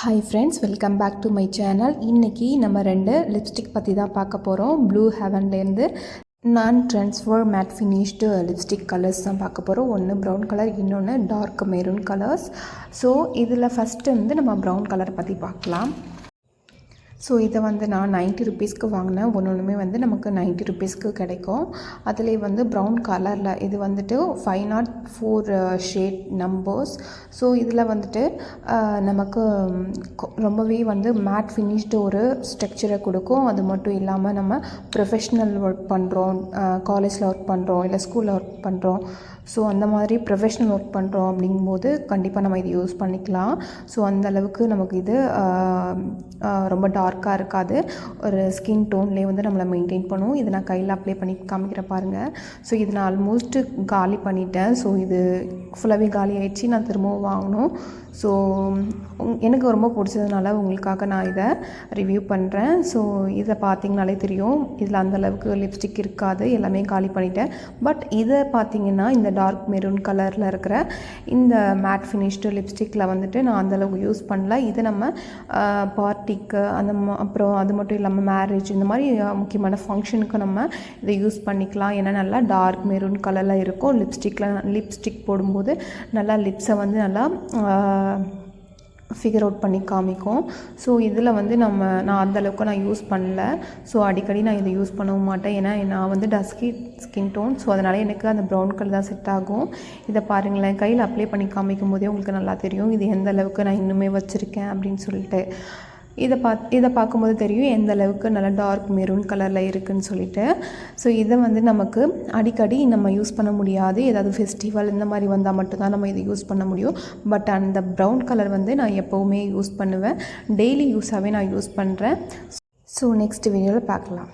Hi friends, welcome back to my channel. இன்றைக்கி நம்ம 2 lipstick பற்றி தான் பார்க்க போகிறோம். ப்ளூ ஹெவன்லேருந்து நான் transfer matte finished lipstick colours தான் பார்க்க போகிறோம். ஒன்று ப்ரௌன் கலர், இன்னொன்று டார்க் மெரூன் கலர்ஸ். ஸோ இதில் ஃபஸ்ட்டு நம்ம ப்ரௌன் கலர் பற்றி பார்க்கலாம். ஸோ இதை நான் 90 ருபீஸ்க்கு வாங்கினேன். ஒன்றுமே நமக்கு 90 ருபீஸ்க்கு கிடைக்கும். அதில் ப்ரௌன் கலரில் இது 504 ஷேட் நம்பர்ஸ். ஸோ இதில் நமக்கு ரொம்பவே மேட் ஃபினிஷ்டு ஒரு ஸ்ட்ரக்சரை கொடுக்கும். அது மட்டும் இல்லாமல் நம்ம ப்ரொஃபஷ்னல் ஒர்க் பண்ணுறோம், காலேஜில் ஒர்க் பண்ணுறோம், இல்லை ஸ்கூலில் ஒர்க் பண்ணுறோம். ஸோ அந்த மாதிரி ப்ரொஃபஷ்னல் ஒர்க் பண்ணுறோம் அப்படிங்கும்போது கண்டிப்பாக நம்ம இது யூஸ் பண்ணிக்கலாம். ஸோ அந்தளவுக்கு நமக்கு இது ரொம்ப டார்க்காக இருக்காது. ஒரு ஸ்கின் டோன்லேயே நம்மளை மெயின்டைன் பண்ணும். இதை நான் கையில் அப்ளை பண்ணி காமிக்கிற பாருங்கள். ஸோ இது நான் ஆல்மோஸ்ட்டு காலி பண்ணிட்டேன். ஸோ இது ஃபுல்லாகவே காலி ஆகிடுச்சு. நான் திரும்பவும் வாங்கணும். ஸோ எனக்கு ரொம்ப பிடிச்சதுனால உங்களுக்காக நான் இதை ரிவ்யூ பண்ணுறேன். ஸோ இதை பார்த்திங்கனாலே தெரியும், இதில் அந்தளவுக்கு லிப்ஸ்டிக் இருக்காது, எல்லாமே காலி பண்ணிட்டேன். பட் இதை பார்த்திங்கன்னா இந்த டார்க் மெரூன் கலரில் இருக்கிற இந்த மேட் ஃபினிஷ்டு லிப்ஸ்டிக்கில் நான் அந்தளவுக்கு யூஸ் பண்ணல. இது நம்ம பார்ட்டிக்கு அப்புறம் அது மட்டும் இல்லாமல் மேரேஜ், இந்த மாதிரி முக்கியமான ஃபங்க்ஷனுக்கு நம்ம இதை யூஸ் பண்ணிக்கலாம். ஏன்னா நல்லா டார்க் மெரூன் கலரில் இருக்கும். லிப்ஸ்டிக் போடும்போது நல்லா லிப்ஸை நல்லா ஃபிகர் அவுட் பண்ணி காமிக்கும். ஸோ இதில் நான் அந்தளவுக்கு நான் யூஸ் பண்ணல. ஸோ அடிக்கடி நான் இதை யூஸ் பண்ணவும் மாட்டேன். ஏன்னா நான் டஸ்கி ஸ்கின் டோன். ஸோ அதனால் எனக்கு அந்த ப்ரௌன் கலர் தான் செட் ஆகும். இதை பாருங்களேன், கையில் அப்ளை பண்ணி காமிக்கும் போதே உங்களுக்கு நல்லா தெரியும் இது எந்த அளவுக்கு நான் இன்னுமே வச்சுருக்கேன் அப்படின்னு சொல்லிட்டு. இதை பார்க்கும்போது தெரியும் எந்த அளவுக்கு நல்லா டார்க் மெரூன் கலரில் இருக்குதுன்னு சொல்லிட்டு. ஸோ இதை நமக்கு அடிக்கடி நம்ம யூஸ் பண்ண முடியாது. ஏதாவது ஃபெஸ்டிவல் இந்த மாதிரி வந்தால் மட்டும்தான் நம்ம இதை யூஸ் பண்ண முடியும். பட் அந்த ப்ரௌன் கலர் நான் எப்போவுமே யூஸ் பண்ணுவேன். டெய்லி யூஸாகவே நான் யூஸ் பண்ணுறேன். ஸோ நெக்ஸ்ட் வீடியோவில் பார்க்கலாம்.